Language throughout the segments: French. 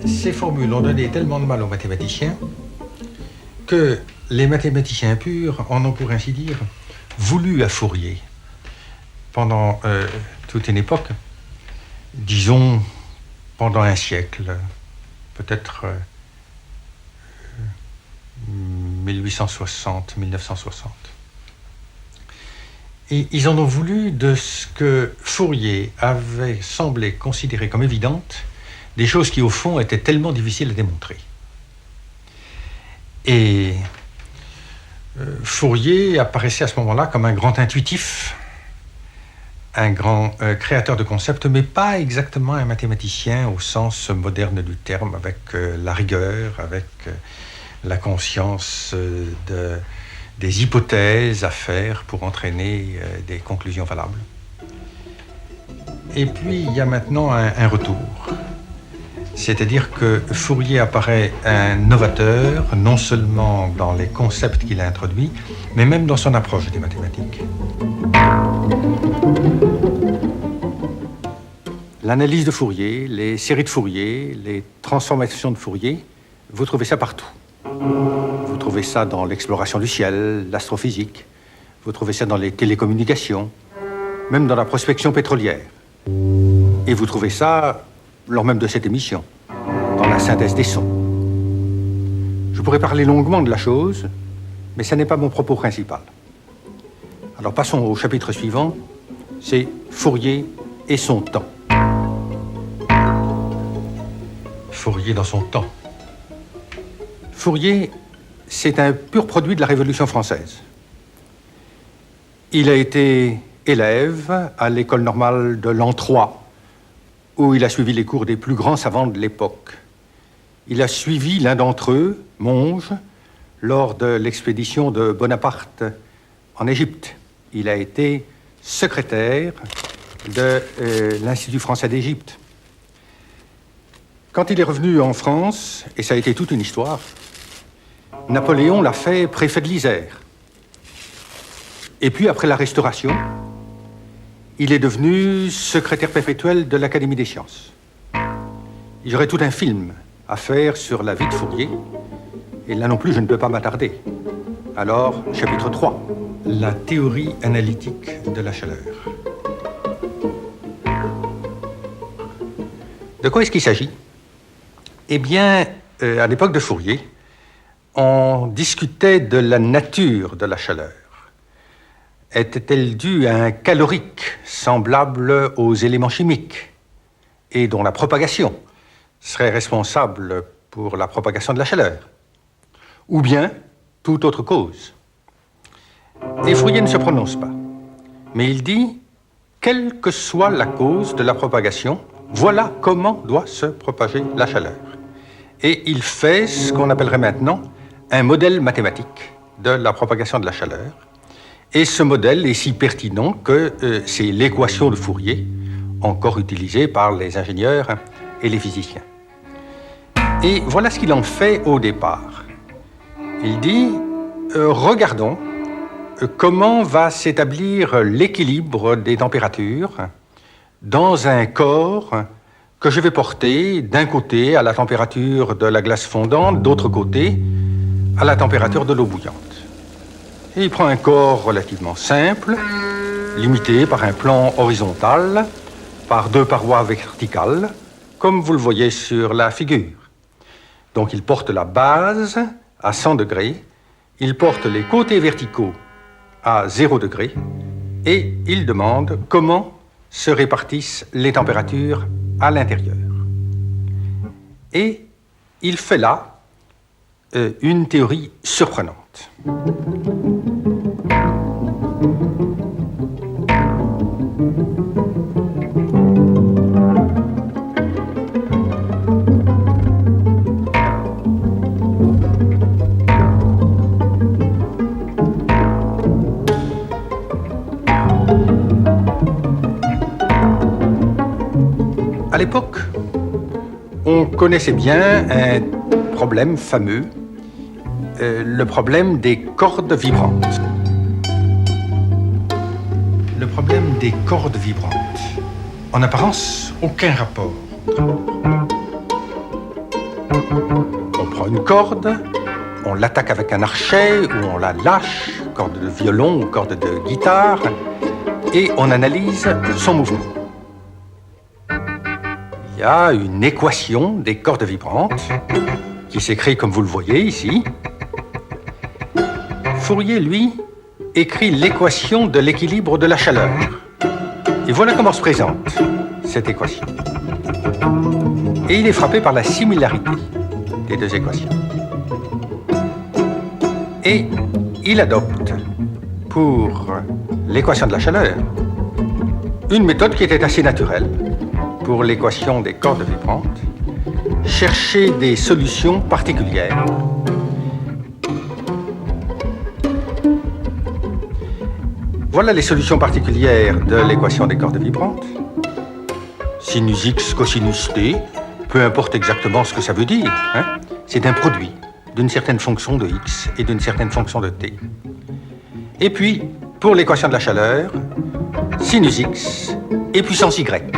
Ces formules ont donné tellement de mal aux mathématiciens que les mathématiciens purs en ont, pour ainsi dire, voulu à Fourier pendant toute une époque, disons pendant un siècle, peut-être 1860-1960. Et ils en ont voulu de ce que Fourier avait semblé considérer comme évidentes, des choses qui, au fond, étaient tellement difficiles à démontrer. Et Fourier apparaissait à ce moment-là comme un grand intuitif, un grand créateur de concepts, mais pas exactement un mathématicien au sens moderne du terme, avec la rigueur, avec la conscience des hypothèses à faire pour entraîner des conclusions valables. Et puis, il y a maintenant un retour. C'est-à-dire que Fourier apparaît un novateur, non seulement dans les concepts qu'il a introduits, mais même dans son approche des mathématiques. L'analyse de Fourier, les séries de Fourier, les transformations de Fourier, vous trouvez ça partout. Vous trouvez ça dans l'exploration du ciel, l'astrophysique, vous trouvez ça dans les télécommunications, même dans la prospection pétrolière. Et vous trouvez ça lors même de cette émission, dans la synthèse des sons. Je pourrais parler longuement de la chose, mais ce n'est pas mon propos principal. Alors passons au chapitre suivant, c'est Fourier et son temps. Fourier dans son temps. Fourier, c'est un pur produit de la Révolution française. Il a été élève à l'école normale de l'an 3, où il a suivi les cours des plus grands savants de l'époque. Il a suivi l'un d'entre eux, Monge, lors de l'expédition de Bonaparte en Égypte. Il a été secrétaire de l'Institut français d'Égypte. Quand il est revenu en France, et ça a été toute une histoire, Napoléon l'a fait préfet de l'Isère. Et puis, après la Restauration, il est devenu secrétaire perpétuel de l'Académie des sciences. Il y aurait tout un film à faire sur la vie de Fourier, et là non plus, je ne peux pas m'attarder. Alors, chapitre 3, la théorie analytique de la chaleur. De quoi est-ce qu'il s'agit? Eh bien, à l'époque de Fourier, on discutait de la nature de la chaleur. Était-elle due à un calorique semblable aux éléments chimiques et dont la propagation serait responsable pour la propagation de la chaleur? Ou bien toute autre cause? Et Fourier ne se prononce pas, mais il dit, quelle que soit la cause de la propagation, voilà comment doit se propager la chaleur. Et il fait ce qu'on appellerait maintenant un modèle mathématique de la propagation de la chaleur. Et ce modèle est si pertinent que c'est l'équation de Fourier, encore utilisée par les ingénieurs et les physiciens. Et voilà ce qu'il en fait au départ. Il dit, regardons comment va s'établir l'équilibre des températures dans un corps que je vais porter d'un côté à la température de la glace fondante, d'autre côté à la température de l'eau bouillante. Et il prend un corps relativement simple, limité par un plan horizontal, par deux parois verticales, comme vous le voyez sur la figure. Donc il porte la base à 100 degrés, il porte les côtés verticaux à 0 degré, et il demande comment se répartissent les températures à l'intérieur. Et il fait là une théorie surprenante. À l'époque, on connaissait bien un problème fameux, le problème des cordes vibrantes. le problème des cordes vibrantes. En apparence, aucun rapport. On prend une corde, on l'attaque avec un archet ou on la lâche, corde de violon ou corde de guitare, et on analyse son mouvement. Il y a une équation des cordes vibrantes qui s'écrit comme vous le voyez ici. Fourier, lui, écrit l'équation de l'équilibre de la chaleur. Et voilà comment se présente cette équation. Et il est frappé par la similarité des deux équations. Et il adopte pour l'équation de la chaleur une méthode qui était assez naturelle pour l'équation des cordes vibrantes, chercher des solutions particulières. Voilà les solutions particulières de l'équation des cordes vibrantes. Sinus x cosinus t, peu importe exactement ce que ça veut dire, hein? C'est un produit d'une certaine fonction de x et d'une certaine fonction de t. Et puis, pour l'équation de la chaleur, sinus x et puissance y.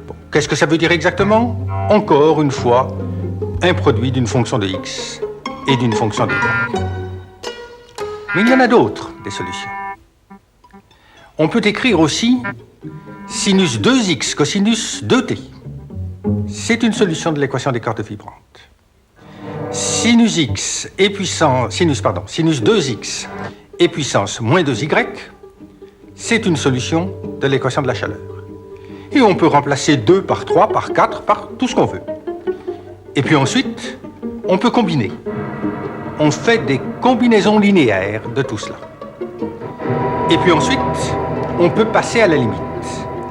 Bon, qu'est-ce que ça veut dire exactement? Encore une fois, un produit d'une fonction de x et d'une fonction de y. Mais il y en a d'autres, des solutions. On peut écrire aussi sinus 2x cosinus 2t. C'est une solution de l'équation des cordes vibrantes. Sinus 2x et puissance moins 2y, c'est une solution de l'équation de la chaleur. Et on peut remplacer 2 par 3, par 4, par tout ce qu'on veut. Et puis ensuite, on peut combiner. On fait des combinaisons linéaires de tout cela. Et puis ensuite, on peut passer à la limite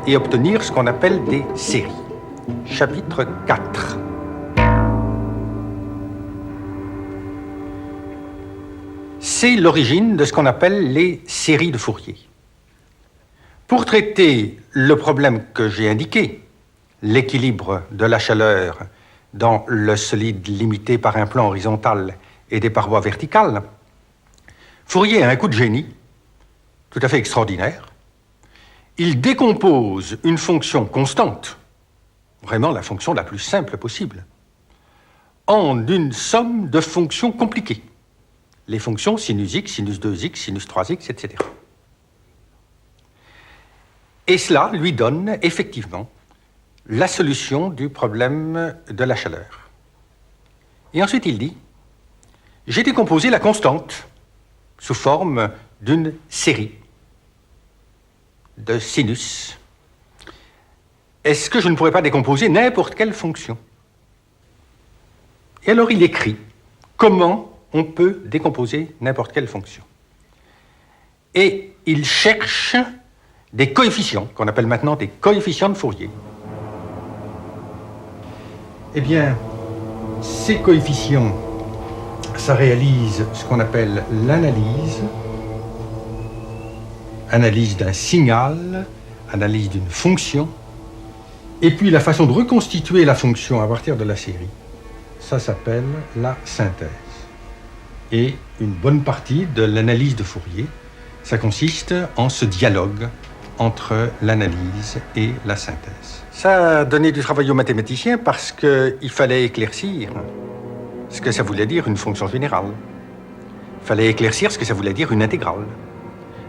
et obtenir ce qu'on appelle des séries. Chapitre 4. C'est l'origine de ce qu'on appelle les séries de Fourier. Pour traiter le problème que j'ai indiqué, l'équilibre de la chaleur dans le solide limité par un plan horizontal et des parois verticales, Fourier a un coup de génie tout à fait extraordinaire. Il décompose une fonction constante, vraiment la fonction la plus simple possible, en une somme de fonctions compliquées. Les fonctions sinus x, sinus 2x, sinus 3x, etc. Et cela lui donne effectivement la solution du problème de la chaleur. Et ensuite il dit: j'ai décomposé la constante sous forme d'une série de sinus. Est-ce que je ne pourrais pas décomposer n'importe quelle fonction? Et alors il écrit comment on peut décomposer n'importe quelle fonction. Et il cherche des coefficients, qu'on appelle maintenant des coefficients de Fourier. Eh bien, ces coefficients, ça réalise ce qu'on appelle l'analyse, analyse d'un signal, analyse d'une fonction, et puis la façon de reconstituer la fonction à partir de la série, ça s'appelle la synthèse. Et une bonne partie de l'analyse de Fourier, ça consiste en ce dialogue entre l'analyse et la synthèse. Ça a donné du travail aux mathématiciens parce qu'il fallait éclaircir ce que ça voulait dire une fonction générale. Il fallait éclaircir ce que ça voulait dire une intégrale.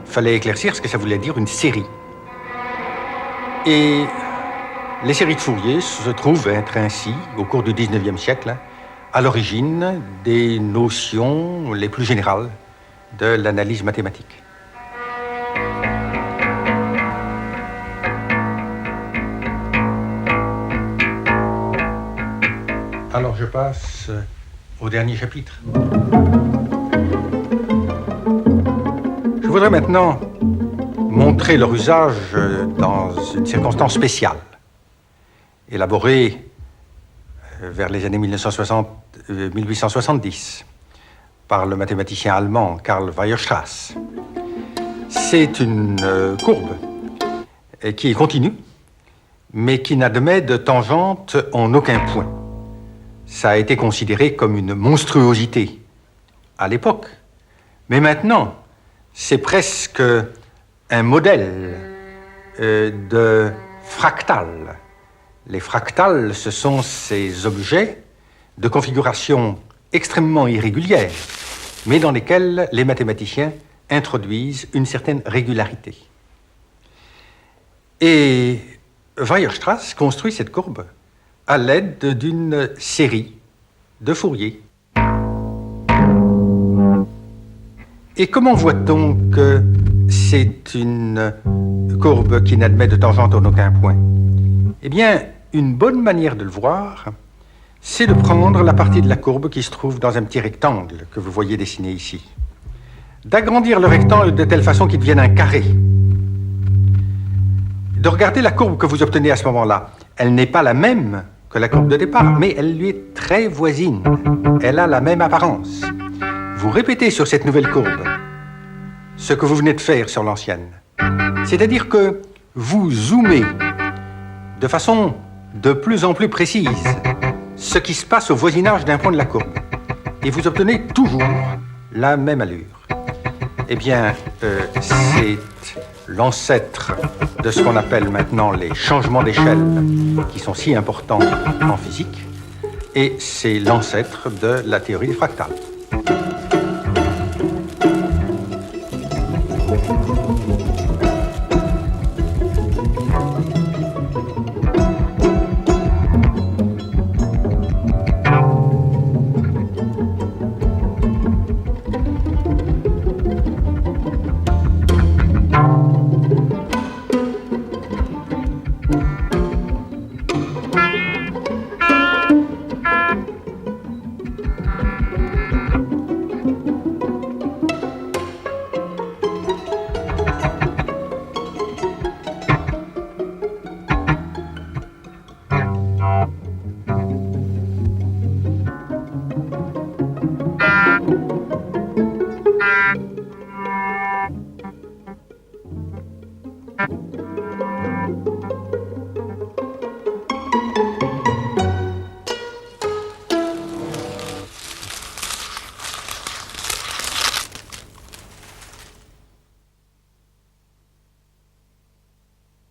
Il fallait éclaircir ce que ça voulait dire une série. Et les séries de Fourier se trouvent être ainsi, au cours du XIXe siècle, à l'origine des notions les plus générales de l'analyse mathématique. Alors je passe au dernier chapitre. Je voudrais maintenant montrer leur usage dans une circonstance spéciale, élaborée vers les années 1870 par le mathématicien allemand Karl Weierstrass. C'est une courbe qui est continue, mais qui n'admet de tangente en aucun point. Ça a été considéré comme une monstruosité à l'époque, mais maintenant, c'est presque un modèle de fractal. Les fractales, ce sont ces objets de configuration extrêmement irrégulière, mais dans lesquels les mathématiciens introduisent une certaine régularité. Et Weierstrass construit cette courbe à l'aide d'une série de Fourier. Et comment voit-on que c'est une courbe qui n'admet de tangente en aucun point? Eh bien, une bonne manière de le voir, c'est de prendre la partie de la courbe qui se trouve dans un petit rectangle que vous voyez dessiné ici. D'agrandir le rectangle de telle façon qu'il devienne un carré. De regarder la courbe que vous obtenez à ce moment-là. Elle n'est pas la même que la courbe de départ, mais elle lui est très voisine. Elle a la même apparence. Vous répétez sur cette nouvelle courbe ce que vous venez de faire sur l'ancienne. C'est-à-dire que vous zoomez de façon de plus en plus précise ce qui se passe au voisinage d'un point de la courbe. Et vous obtenez toujours la même allure. Eh bien, c'est l'ancêtre de ce qu'on appelle maintenant les changements d'échelle qui sont si importants en physique. Et c'est l'ancêtre de la théorie des fractales.